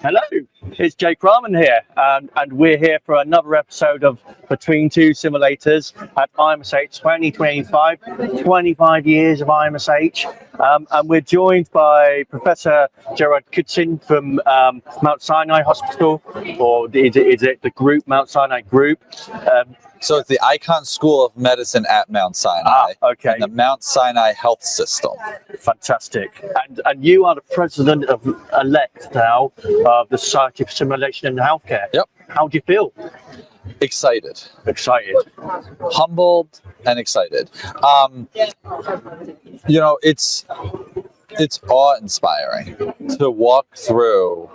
Hello, it's Jake Rahman here, and we're here for another episode of Between Two Simulators at IMSH 2025, 25 years of IMSH, and we're joined by Professor Gerard Kutzin from Mount Sinai Hospital, or is it the group, Mount Sinai Group? So it's the Icahn School of Medicine at Mount Sinai, okay. and the Mount Sinai Health System. Fantastic. And you are the president-elect now of the Society for Simulation in Healthcare. Yep. How do you feel? Excited. Excited. Humbled and excited. It's awe-inspiring to walk through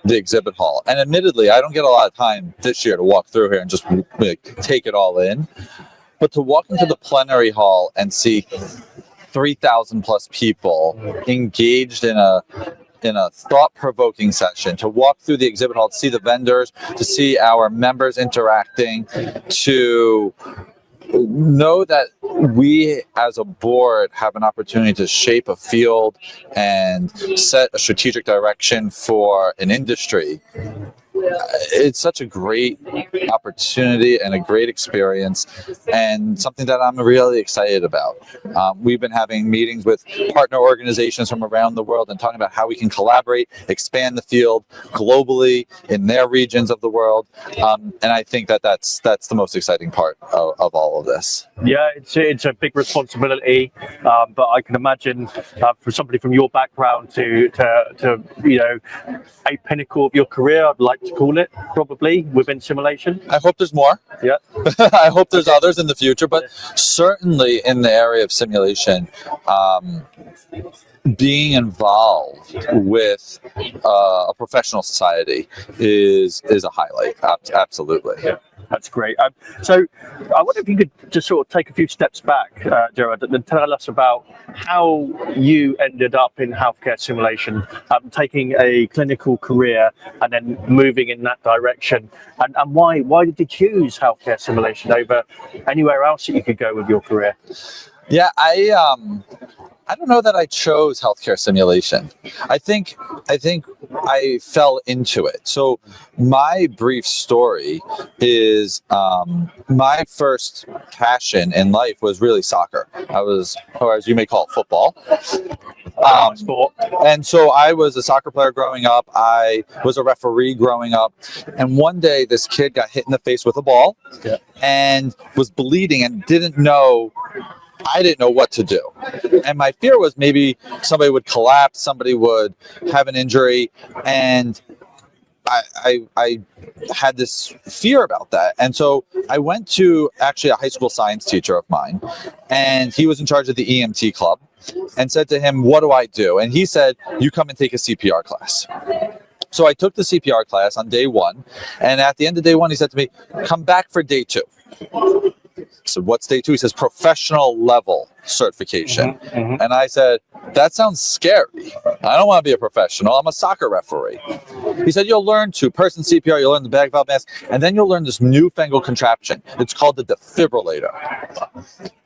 the exhibit hall. And admittedly, I don't get a lot of time this year to walk through here and just take it all in. But to walk into the plenary hall and see 3,000 plus people engaged in a thought-provoking session, to walk through the exhibit hall, to see the vendors, to see our members interacting, to know that we as a board have an opportunity to shape a field and set a strategic direction for an industry. It's such a great opportunity and a great experience, and something that I'm really excited about. We've been having meetings with partner organizations from around the world and talking about how we can collaborate, expand the field globally in their regions of the world, and I think that's the most exciting part of all of this. Yeah, it's a big responsibility, but I can imagine for somebody from your background to a pinnacle of your career, I'd like to call it, probably within simulation. I hope there's more. Yeah. I hope there's others in the future, but certainly in the area of simulation, being involved with a professional society is a highlight. Absolutely. Yeah. That's great. So I wonder if you could just sort of take a few steps back, Gerard, and tell us about how you ended up in healthcare simulation, taking a clinical career and then moving in that direction, and why did you choose healthcare simulation over anywhere else that you could go with your career? Yeah, I don't know that I chose healthcare simulation. I think I fell into it. So my brief story is my first passion in life was really soccer. I was, or as you may call it, football. Sport. And so I was a soccer player growing up. I was a referee growing up. And one day this kid got hit in the face with a ball and was bleeding and I didn't know what to do. And my fear was maybe somebody would collapse, somebody would have an injury. And I had this fear about that. And so I went to actually a high school science teacher of mine, and he was in charge of the EMT club, and said to him, "What do I do?" And he said, "You come and take a CPR class." So I took the CPR class on day one. And at the end of day one, he said to me, "Come back for day two." So what's day two? He says, "Professional level certification." Mm-hmm. And I said, "That sounds scary. I don't want to be a professional. I'm a soccer referee." He said, "You'll learn two-person CPR, you'll learn the bag valve mask, and then you'll learn this newfangled contraption. It's called the defibrillator.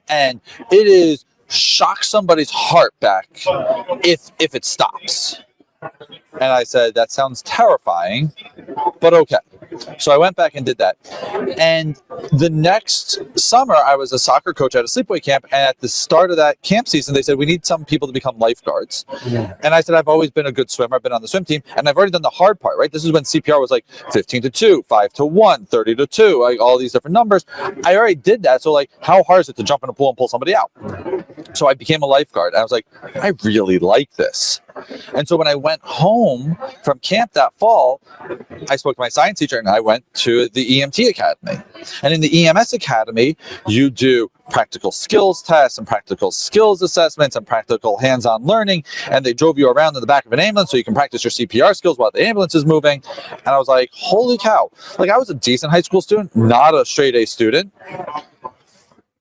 And it is shock somebody's heart back if it stops." And I said, "That sounds terrifying, but okay." So I went back and did that. And the next summer, I was a soccer coach at a sleepaway camp. And at the start of that camp season, they said, "We need some people to become lifeguards." Yeah. And I said, "I've always been a good swimmer. I've been on the swim team. And I've already done the hard part, right? This is when CPR was like 15-2, 5-1, 30-2, like all these different numbers. I already did that. So like, how hard is it to jump in a pool and pull somebody out?" So I became a lifeguard. I was like, I really like this. And so when I went home from camp that fall, I spoke to my science teacher and I went to the EMT Academy. And in the EMS Academy, you do practical skills tests and practical skills assessments and practical hands-on learning. And they drove you around in the back of an ambulance so you can practice your CPR skills while the ambulance is moving. And I was like, holy cow. Like, I was a decent high school student, not a straight A student.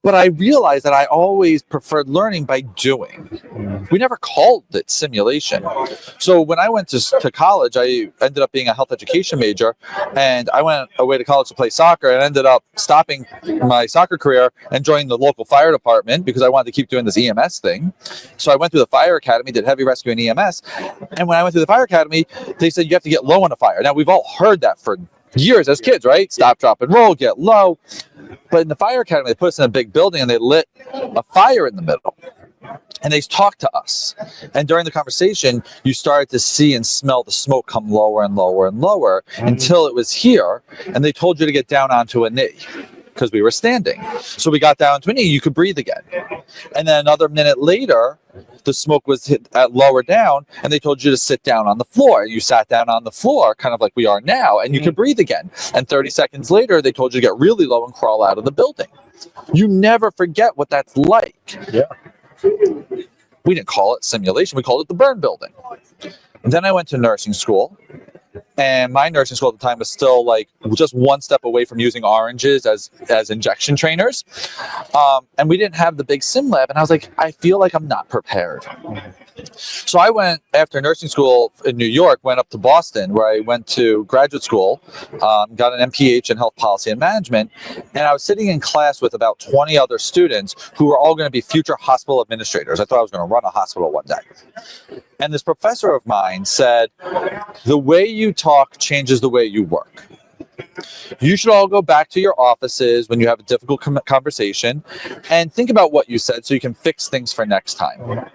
But I realized that I always preferred learning by doing. We never called it simulation. So when I went to college, I ended up being a health education major, and I went away to college to play soccer and ended up stopping my soccer career and joining the local fire department because I wanted to keep doing this EMS thing. So I went through the fire academy, did heavy rescue and EMS. And when I went through the fire academy, they said you have to get low on a fire. Now, we've all heard that for years as kids, right? Stop, drop, and roll, get low. But in the fire academy, they put us in a big building and they lit a fire in the middle. And they talked to us. And during the conversation, you started to see and smell the smoke come lower and lower and lower until it was here. And they told you to get down onto a knee because we were standing. So we got down to a knee, you could breathe again. And then another minute later, the smoke was hit at lower down, and they told you to sit down on the floor. You sat down on the floor, kind of like we are now, and you could breathe again. And 30 seconds later, they told you to get really low and crawl out of the building. You never forget what that's like. Yeah. We didn't call it simulation. We called it the burn building. And then I went to nursing school. And my nursing school at the time was still like just one step away from using oranges as injection trainers. And we didn't have the big sim lab. And I was like, I feel like I'm not prepared. So I went, after nursing school in New York, went up to Boston, where I went to graduate school, got an MPH in health policy and management. And I was sitting in class with about 20 other students who were all going to be future hospital administrators. I thought I was going to run a hospital one day. And this professor of mine said, the way you talk changes the way you work. You should all go back to your offices when you have a difficult conversation and think about what you said so you can fix things for next time.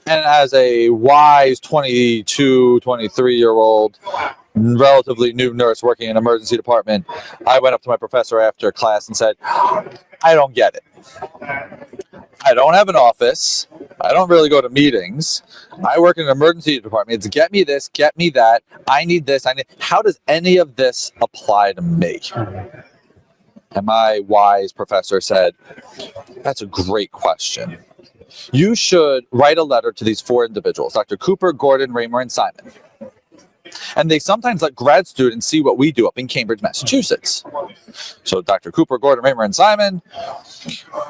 And as a wise 22, 23-year-old, relatively new nurse working in an emergency department, I went up to my professor after class and said, I don't get it. I don't have an office. I don't really go to meetings. I work in an emergency department. It's get me this, get me that. I need this. How does any of this apply to me? And my wise professor said, that's a great question. You should write a letter to these four individuals, Dr. Cooper, Gordon, Raymer, and Simon. And they sometimes let grad students see what we do up in Cambridge, Massachusetts. So Dr. Cooper, Gordon, Raymer, and Simon,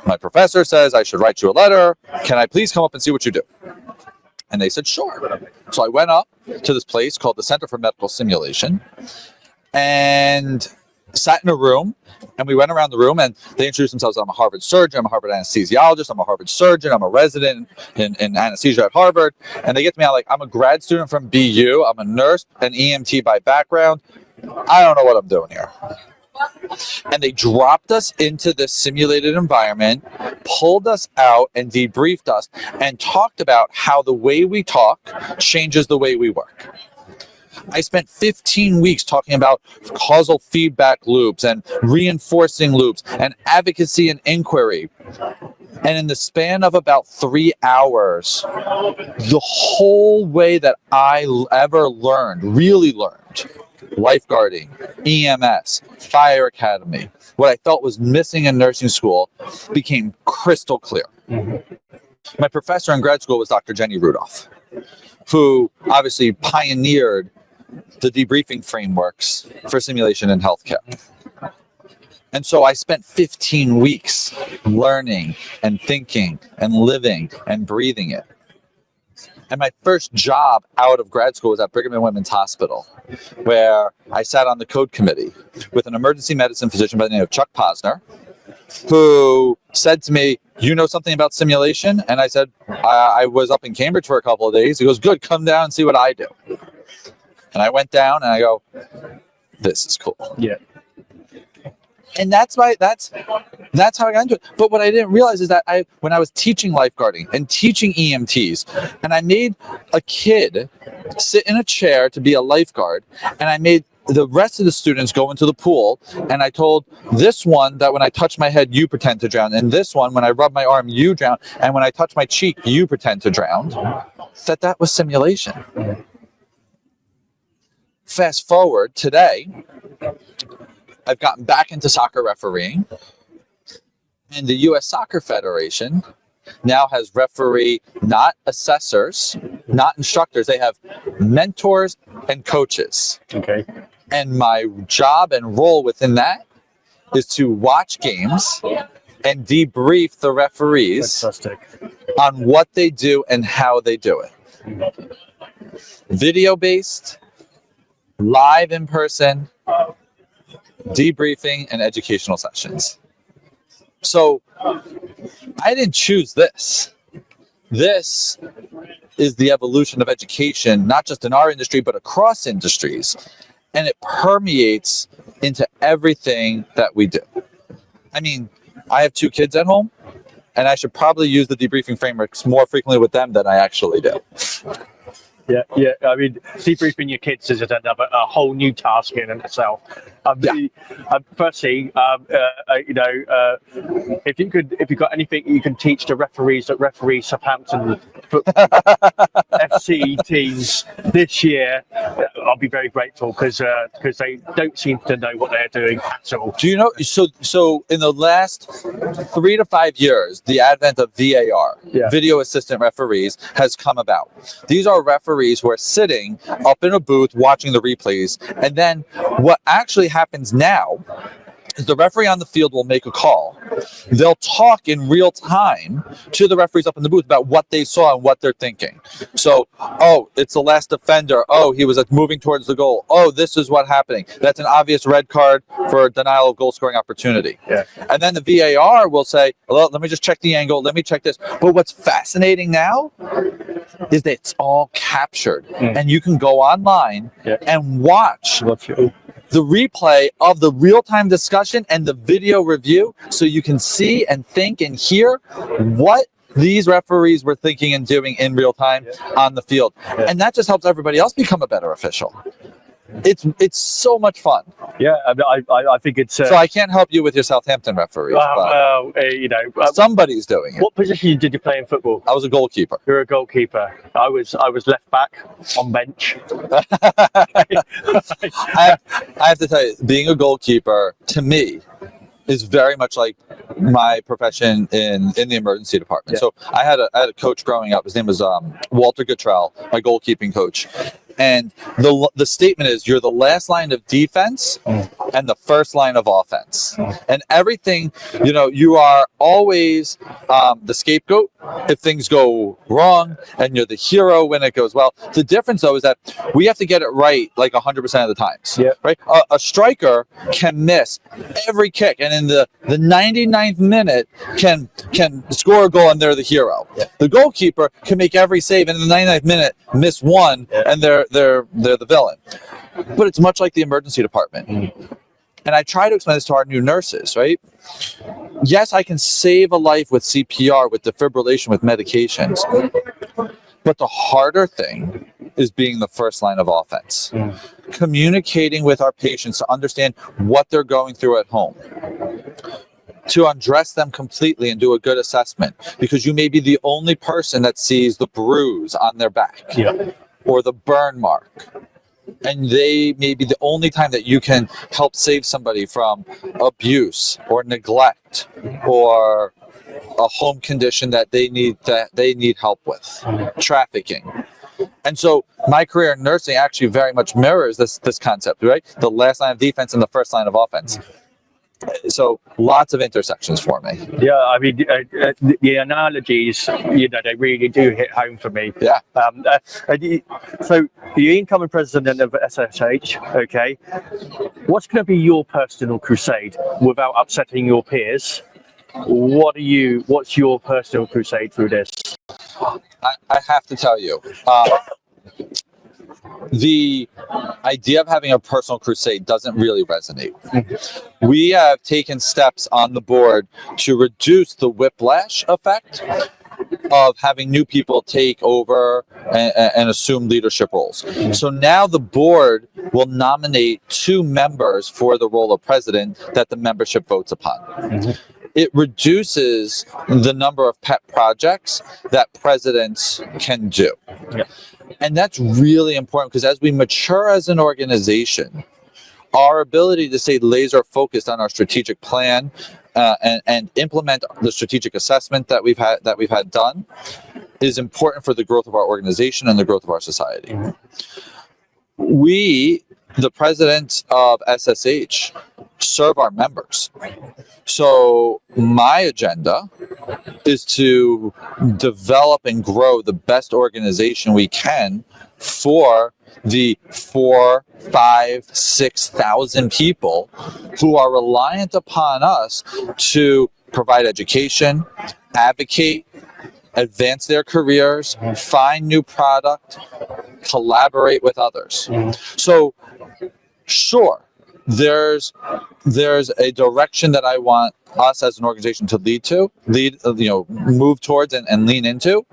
my professor says I should write you a letter. Can I please come up and see what you do? And they said, sure. So I went up to this place called the Center for Medical Simulation and sat in a room, and we went around the room, and they introduced themselves. I'm a Harvard surgeon. I'm a Harvard anesthesiologist. I'm a Harvard surgeon. I'm a resident in anesthesia at Harvard. And they get to me out like, I'm a grad student from BU. I'm a nurse, an EMT by background. I don't know what I'm doing here. And they dropped us into this simulated environment, pulled us out and debriefed us, and talked about how the way we talk changes the way we work. I spent 15 weeks talking about causal feedback loops and reinforcing loops and advocacy and inquiry. And in the span of about 3 hours, the whole way that I ever learned, really learned, lifeguarding, EMS, fire academy, what I felt was missing in nursing school became crystal clear. My professor in grad school was Dr. Jenny Rudolph, who obviously pioneered the debriefing frameworks for simulation in healthcare. And so I spent 15 weeks learning and thinking and living and breathing it. And my first job out of grad school was at Brigham and Women's Hospital, where I sat on the code committee with an emergency medicine physician by the name of Chuck Posner, who said to me, you know something about simulation? And I said, I was up in Cambridge for a couple of days. He goes, good, come down and see what I do. And I went down and I go, this is cool. Yeah. And that's how I got into it. But what I didn't realize is that when I was teaching lifeguarding and teaching EMTs, and I made a kid sit in a chair to be a lifeguard, and I made the rest of the students go into the pool, and I told this one that when I touch my head, you pretend to drown, and this one, when I rub my arm, you drown, and when I touch my cheek, you pretend to drown, that was simulation. Fast forward today, I've gotten back into soccer refereeing, and the U.S. Soccer Federation now has referee, not assessors, not instructors. They have mentors and coaches. Okay. And my job and role within that is to watch games and debrief the referees Fantastic. on what they do and how they do it. Video based, live in person, debriefing, and educational sessions. So I didn't choose this. This is the evolution of education, not just in our industry, but across industries. And it permeates into everything that we do. I mean, I have 2 kids at home, and I should probably use the debriefing frameworks more frequently with them than I actually do. Yeah. I mean, debriefing your kids is a whole new task in itself. Firstly, if you've got anything you can teach the referees that referee Southampton FC teams this year, I'll be very grateful because they don't seem to know what they're doing at all. Do you know? So in the last 3 to 5 years, the advent of VAR, video assistant referees, has come about. These are referees who are sitting up in a booth watching the replays, and then what actually happens now is the referee on the field will make a call. They'll talk in real time to the referees up in the booth about what they saw and what they're thinking. So, oh, it's the last defender. Oh, he was moving towards the goal. Oh, this is what's happening. That's an obvious red card for denial of goal scoring opportunity. Yeah. And then the VAR will say, well, let me just check the angle. Let me check this. But what's fascinating now is that it's all captured. And you can go online and watch the replay of the real-time discussion and the video review, so you can see and think and hear what these referees were thinking and doing in real time on the field. And that just helps everybody else become a better official. It's so much fun. Yeah, I think it's. So I can't help you with your Southampton referees. Somebody's doing it. What position did you play in football? I was a goalkeeper. You're a goalkeeper. I was left back on bench. I have to tell you, being a goalkeeper to me is very much like my profession in the emergency department. So I had a coach growing up. His name was Walter Guttrell, my goalkeeping coach. And the statement is, you're the last line of defense and the first line of offense. And everything, you are always the scapegoat if things go wrong, and you're the hero when it goes well. The difference, though, is that we have to get it right like 100% of the times. Right? A striker can miss every kick, and in the 99th minute can score a goal, and they're the hero. The goalkeeper can make every save, and in the 99th minute miss one, and they're the villain. But it's much like the emergency department. And I try to explain this to our new nurses, right? Yes, I can save a life with CPR, with defibrillation, with medications. But the harder thing is being the first line of offense. Communicating with our patients to understand what they're going through at home. To undress them completely and do a good assessment. Because you may be the only person that sees the bruise on their back. Or the burn mark. And they may be the only time that you can help save somebody from abuse or neglect or a home condition that they need help with, trafficking. And so my career in nursing actually very much mirrors this concept, right? The last line of defense and the first line of offense. So lots of intersections for me. Yeah, I mean, the analogies, they really do hit home for me. Yeah. So the incoming president of SSH, okay, what's going to be your personal crusade without upsetting your peers? What's your personal crusade through this? I have to tell you, the idea of having a personal crusade doesn't really resonate. We have taken steps on the board to reduce the whiplash effect of having new people take over and assume leadership roles. So now the board will nominate 2 members for the role of president that the membership votes upon. It reduces the number of pet projects that presidents can do. And that's really important because as we mature as an organization, our ability to stay laser focused on our strategic plan and implement the strategic assessment that we've had done is important for the growth of our organization and the growth of our society. We, the president of SSH, serve our members. So my agenda is to develop and grow the best organization we can for the 4, 5, 6,000 people who are reliant upon us to provide education, advocate, advance their careers, find new product, collaborate with others. So sure, there's a direction that I want us as an organization to move towards and lean into.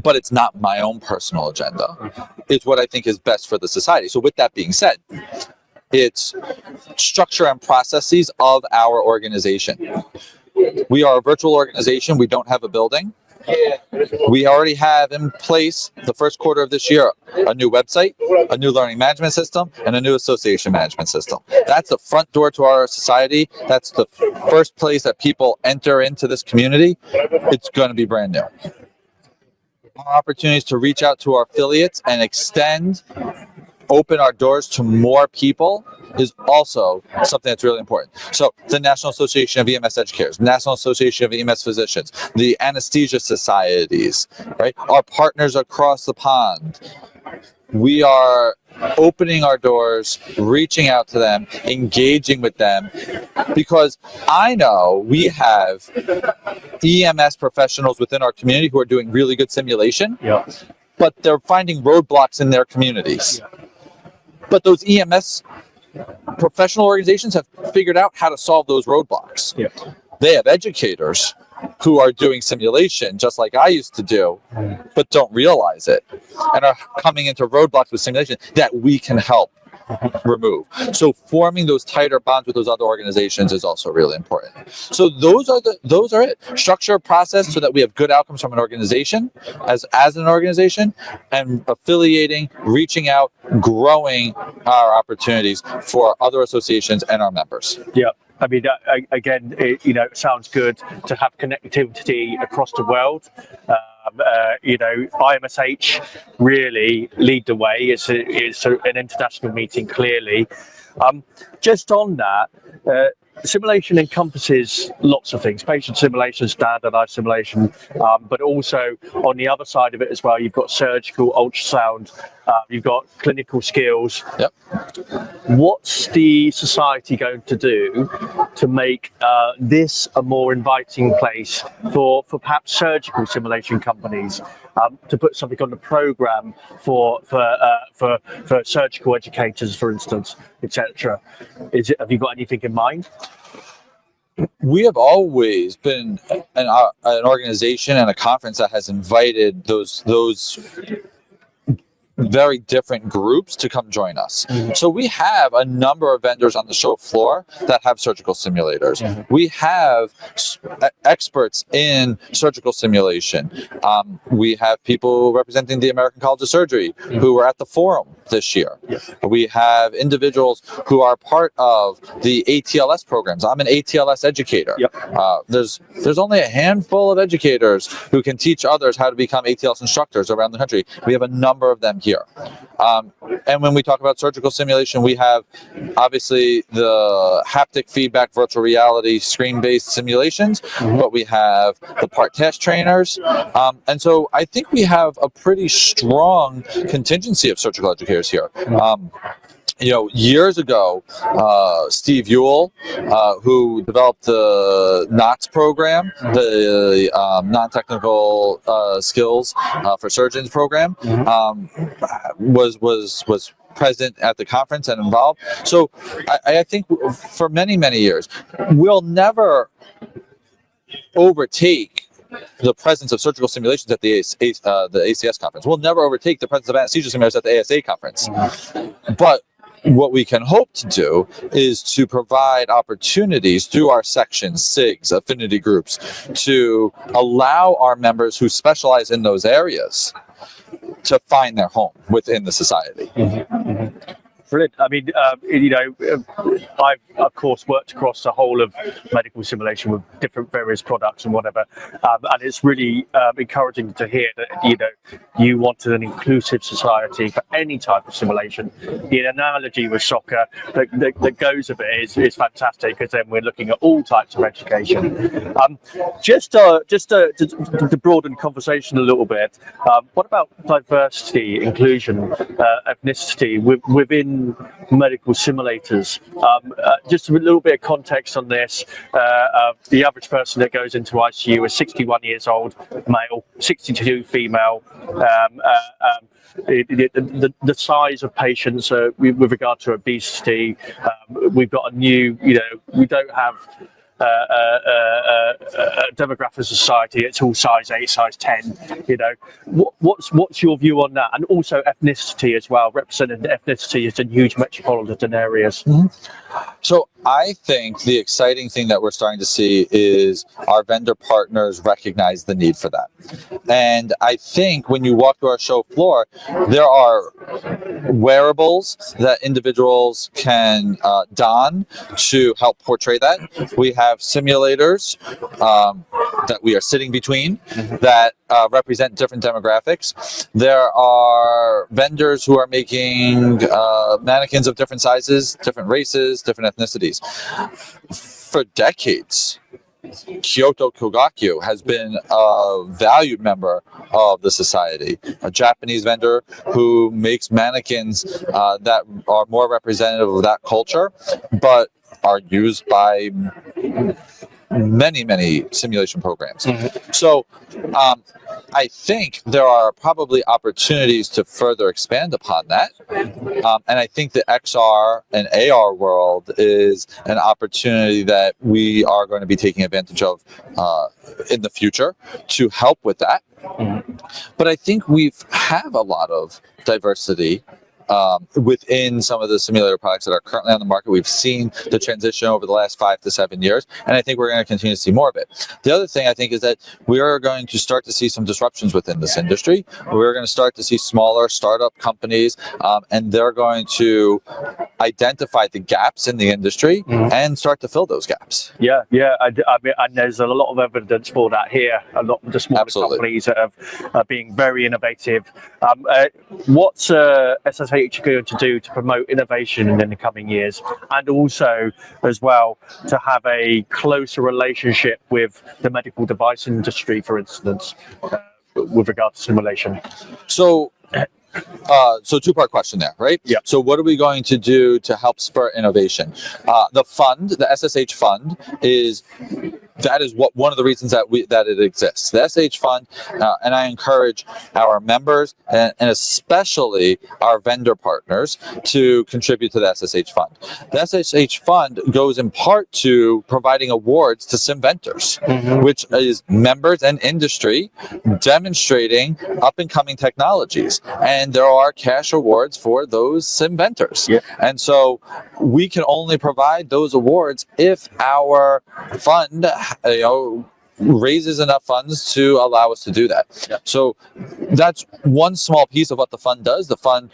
But it's not my own personal agenda. It's what I think is best for the society. So with that being said, it's structure and processes of our organization. We are a virtual organization. We don't have a building. We already have in place the first quarter of this year a new website, a new learning management system, and a new association management system. That's the front door to our society. That's the first place that people enter into this community. It's going to be brand new. Our opportunities to reach out to our affiliates and open our doors to more people is also something that's really important. So the National Association of EMS Educators, National Association of EMS Physicians, the anesthesia societies, right? Our partners across the pond. We are opening our doors, reaching out to them, engaging with them, because I know we have EMS professionals within our community who are doing really good simulation, but they're finding roadblocks in their communities. But those EMS professional organizations have figured out how to solve those roadblocks. They have educators who are doing simulation just like I used to do, but don't realize it and are coming into roadblocks with simulation that we can help remove. So forming those tighter bonds with those other organizations is also really important. So those are it. Structure a process so that we have good outcomes from an organization as an organization, and affiliating, reaching out, growing our opportunities for other associations and our members. Yeah. I mean, again, it sounds good to have connectivity across the world. IMSH really lead the way. It's an international meeting, clearly. Just on that, simulation encompasses lots of things: patient simulation, standardized simulation, but also on the other side of it as well, you've got surgical, ultrasound, you've got clinical skills. Yep. What's the society going to do to make this a more inviting place for perhaps surgical simulation companies to put something on the program for surgical educators, for instance, etc.? Have you got anything in mind? We have always been an organization and a conference that has invited those very different groups to come join us. So we have a number of vendors on the show floor that have surgical simulators. We have experts in surgical simulation. We have people representing the American College of Surgery who were at the forum this year. We have individuals who are part of the ATLS programs. I'm an ATLS educator. There's only a handful of educators who can teach others how to become ATLS instructors around the country. We have a number of them here. And when we talk about surgical simulation, we have obviously the haptic feedback, virtual reality, screen-based simulations, but we have the part task trainers. And so I think we have a pretty strong contingency of surgical educators here. Years ago, Steve Ewell, who developed the NOTS program, the non-technical skills for surgeons program, was present at the conference and involved. So I think for many, many years, we'll never overtake the presence of surgical simulations at the ACS conference. We'll never overtake the presence of anesthesia simulators at the ASA conference. But what we can hope to do is to provide opportunities through our sections, SIGs, affinity groups, to allow our members who specialize in those areas to find their home within the society. brilliant. I mean, I've of course worked across the whole of medical simulation with different various products and whatever, and it's really encouraging to hear that you wanted an inclusive society for any type of simulation. The analogy with soccer that goes of it is fantastic, because then we're looking at all types of education. Just to broaden conversation a little bit, what about diversity, inclusion, ethnicity within medical simulators? Just a little bit of context on this. The average person that goes into ICU is 61 years old, male, 62 female. The size of patients with regard to obesity, we've got a new, we don't have a demographic society. It's all size 8, size 10. What's your view on that? And also ethnicity as well. Represented ethnicity is in huge metropolitan areas. So I think the exciting thing that we're starting to see is our vendor partners recognize the need for that. And I think when you walk through our show floor, there are wearables that individuals can don to help portray that. We have simulators that we are sitting between that represent different demographics. There are vendors who are making mannequins of different sizes, different races, different ethnicities. For decades, Kyoto Kogakyu has been a valued member of the society, a Japanese vendor who makes mannequins that are more representative of that culture, but are used by many simulation programs. So I think there are probably opportunities to further expand upon that. And I think the XR and AR world is an opportunity that we are going to be taking advantage of in the future to help with that. But I think we have a lot of diversity within some of the simulator products that are currently on the market. We've seen the transition over the last 5 to 7 years, and I think we're going to continue to see more of it. The other thing I think is that we are going to start to see some disruptions within this industry. We're going to start to see smaller startup companies, and they're going to identify the gaps in the industry and start to fill those gaps. Yeah. I mean, and there's a lot of evidence for that here. A lot of the smaller companies that are being very innovative. What's SSH going to do to promote innovation in the coming years, and also as well to have a closer relationship with the medical device industry, for instance, with regard to simulation? So two-part question there, right? Yeah. So what are we going to do to help spur innovation? The fund, the SSH fund, is one of the reasons that it exists. The SSH fund, and I encourage our members and especially our vendor partners to contribute to the SSH fund. The SSH fund goes in part to providing awards to SimVentors, which is members and industry demonstrating up-and-coming technologies. And there are cash awards for those SimVentors. Yeah. And so we can only provide those awards if our fund raises enough funds to allow us to do that. Yeah. So that's one small piece of what the fund does. The fund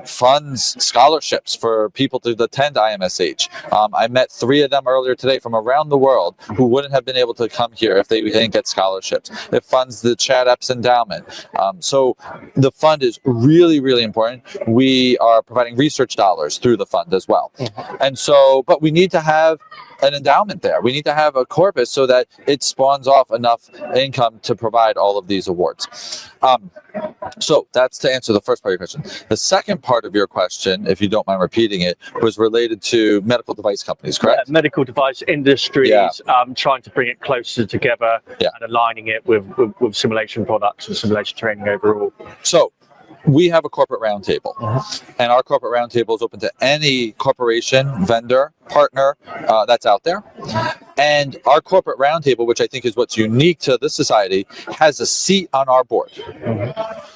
funds scholarships for people to attend IMSH. I met 3 of them earlier today from around the world who wouldn't have been able to come here if they didn't get scholarships. It funds the Chad Epps Endowment. So the fund is really, really important. We are providing research dollars through the fund as well. And so, but we need to have an endowment there. We need to have a corpus so that it spawns off enough income to provide all of these awards. So that's to answer the first part of your question. The second part of your question, if you don't mind repeating it, was related to medical device companies, correct? Medical device industries, trying to bring it closer together and aligning it with simulation products and simulation training overall. So we have a corporate roundtable, and our corporate roundtable is open to any corporation, vendor, partner that's out there. And our corporate roundtable, which I think is what's unique to this society, has a seat on our board.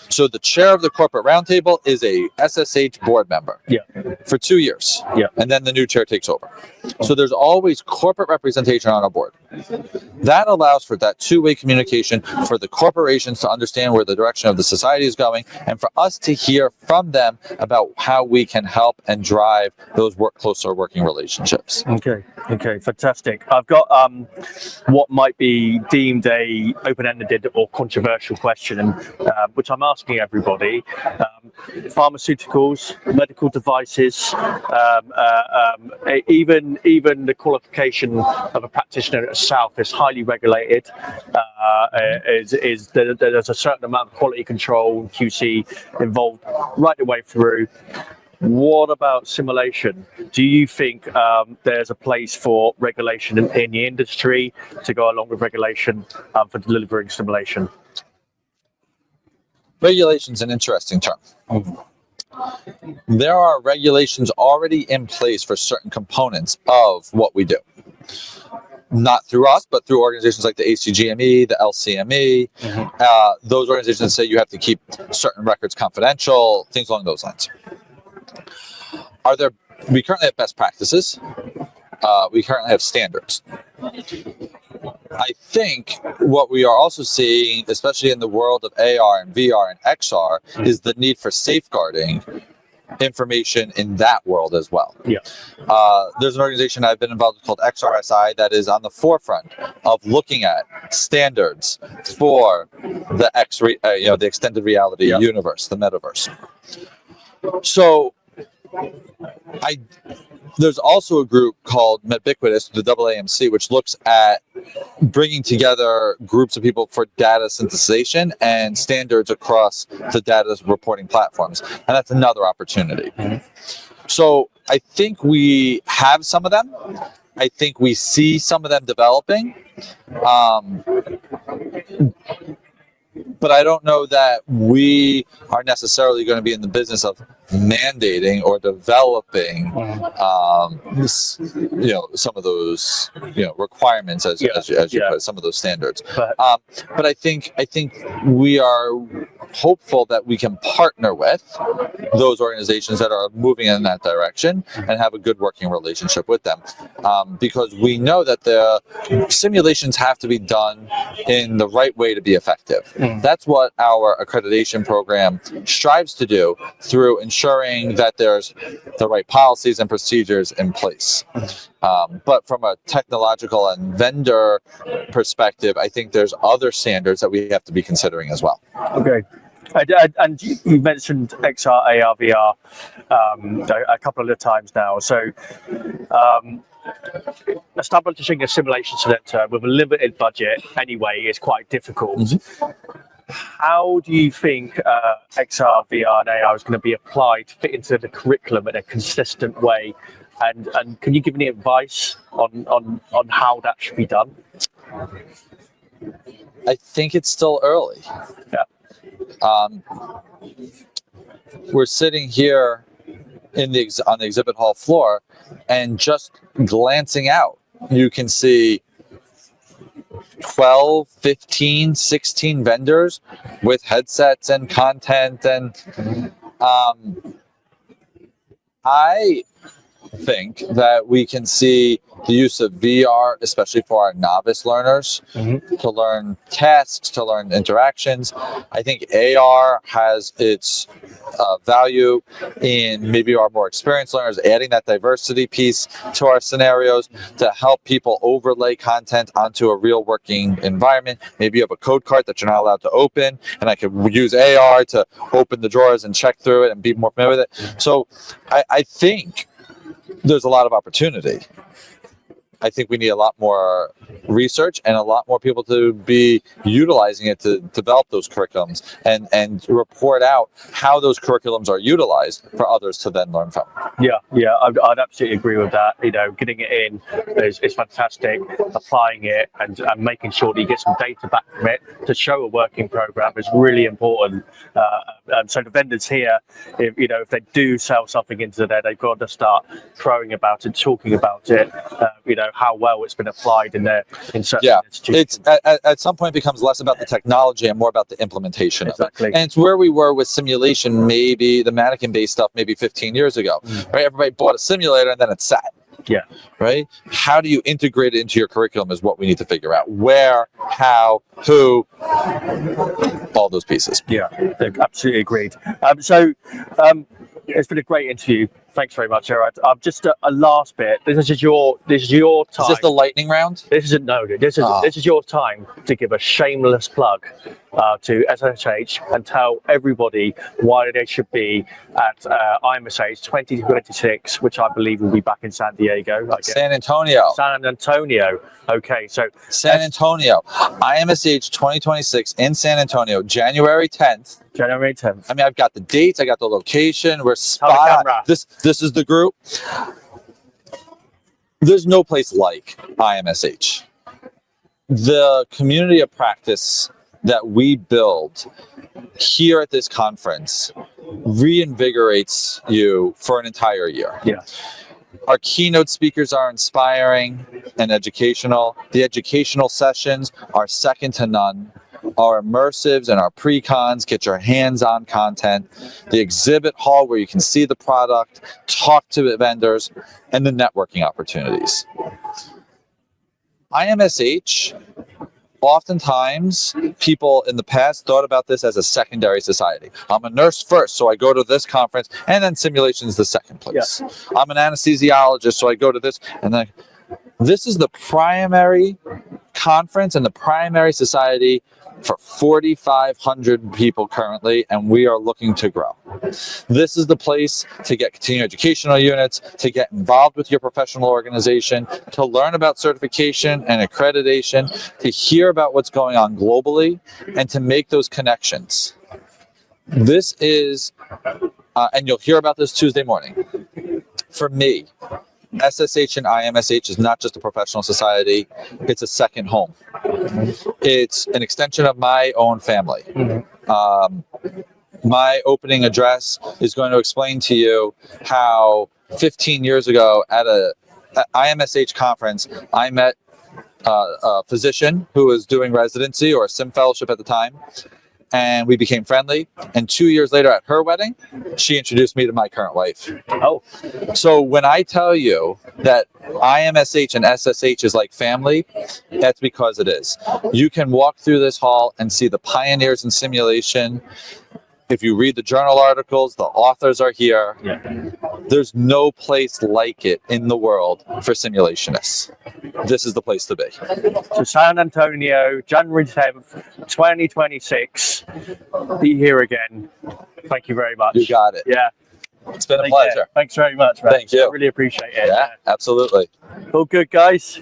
So the chair of the corporate roundtable is a SSH board member for 2 years. And then the new chair takes over. So there's always corporate representation on a board. That allows for that two-way communication for the corporations to understand where the direction of the society is going, and for us to hear from them about how we can help and drive those closer working relationships. Okay, fantastic. I've got what might be deemed a open-ended or controversial question, which I'm asking everybody. Pharmaceuticals, medical devices, even the qualification of a practitioner itself is highly regulated. There's a certain amount of quality control and QC involved right the way through. What about simulation? Do you think there's a place for regulation in the industry to go along with regulation for delivering simulation? Regulation's an interesting term. There are regulations already in place for certain components of what we do. Not through us, but through organizations like the ACGME, the LCME. Those organizations say you have to keep certain records confidential, things along those lines. We currently have best practices. We currently have standards. I think what we are also seeing, especially in the world of AR and VR and XR, is the need for safeguarding information in that world as well. There's an organization I've been involved with called XRSI that is on the forefront of looking at standards for the the extended reality universe, the metaverse. So there's also a group called Medbiquitous, the AAMC, which looks at bringing together groups of people for data synthesization and standards across the data reporting platforms. And that's another opportunity. So I think we have some of them. I think we see some of them developing. But I don't know that we are necessarily going to be in the business of mandating or developing, some of those, requirements as you put, some of those standards. But I think we are hopeful that we can partner with those organizations that are moving in that direction and have a good working relationship with them, because we know that the simulations have to be done in the right way to be effective. That's what our accreditation program strives to do through ensuring that there's the right policies and procedures in place. But from a technological and vendor perspective, I think there's other standards that we have to be considering as well. Okay. And you mentioned XR, AR, VR a couple of times now. So establishing a simulation center with a limited budget anyway is quite difficult. How do you think XR, VR, and AR is going to be applied to fit into the curriculum in a consistent way? And can you give any advice on how that should be done? I think it's still early. We're sitting here on the exhibit hall floor, and just glancing out, you can see 12, 15, 16 vendors with headsets and content. And I think that we can see the use of VR, especially for our novice learners, to learn tasks, to learn interactions. I think AR has its value in maybe our more experienced learners, adding that diversity piece to our scenarios to help people overlay content onto a real working environment. Maybe you have a code cart that you're not allowed to open, and I could use AR to open the drawers and check through it and be more familiar with it. So I think there's a lot of opportunity. I think we need a lot more research and a lot more people to be utilizing it to develop those curriculums and report out how those curriculums are utilized for others to then learn from. Yeah, I'd absolutely agree with that. You know, getting it in is fantastic. Applying it and making sure that you get some data back from it to show a working program is really important. And so the vendors here, if they do sell something into there, they've got to start crowing about it, talking about it. How well it's been applied in certain institutions. It's at some point becomes less about the technology and more about the implementation of it. And it's where we were with simulation, maybe the mannequin-based stuff, maybe 15 years ago. Right? Everybody bought a simulator and then it sat. Yeah. Right? How do you integrate it into your curriculum is what we need to figure out. Where, how, who, all those pieces. Yeah, absolutely agreed. It's been a great interview. Thanks very much, Gerard. Just a last bit. This is your time. Is this the lightning round? This is your time to give a shameless plug to SSH and tell everybody why they should be at IMSH 2026, which I believe will be back in San Diego. San Antonio. San Antonio. Okay, so San Antonio. IMSH 2026 in San Antonio, January 10th. January 10th. I mean, I've got the dates, I got the location. We're spot on. This is the group. There's no place like IMSH. The community of practice that we build here at this conference reinvigorates you for an entire year. Yeah. Our keynote speakers are inspiring and educational. The educational sessions are second to none. Our immersives and our pre-cons get your hands-on content. The exhibit hall where you can see the product, talk to the vendors, and the networking opportunities. IMSH, oftentimes people in the past thought about this as a secondary society. I'm a nurse first, so I go to this conference, and then simulation is the second place. Yeah. I'm an anesthesiologist, so I go to this, and then this is the primary conference and the primary society for 4,500 people currently, and we are looking to grow. This is the place to get continuing educational units, to get involved with your professional organization, to learn about certification and accreditation, to hear about what's going on globally, and to make those connections. This is, and you'll hear about this Tuesday morning. For me, SSH and IMSH is not just a professional society, it's a second home. It's an extension of my own family. My opening address is going to explain to you how 15 years ago at IMSH conference, I met a physician who was doing residency or a sim fellowship at the time. And we became friendly. And 2 years later at her wedding, she introduced me to my current wife. Oh. So when I tell you that IMSH and SSH is like family, that's because it is. You can walk through this hall and see the pioneers in simulation. If you read the journal articles, the authors are here. Yeah. There's no place like it in the world for simulationists. This is the place to be. So San Antonio, January 10th, 2026. Be here again. Thank you very much. You got it. Yeah. It's been a pleasure. Thanks very much, man. Thank you. I really appreciate it. Yeah, absolutely. All good, guys.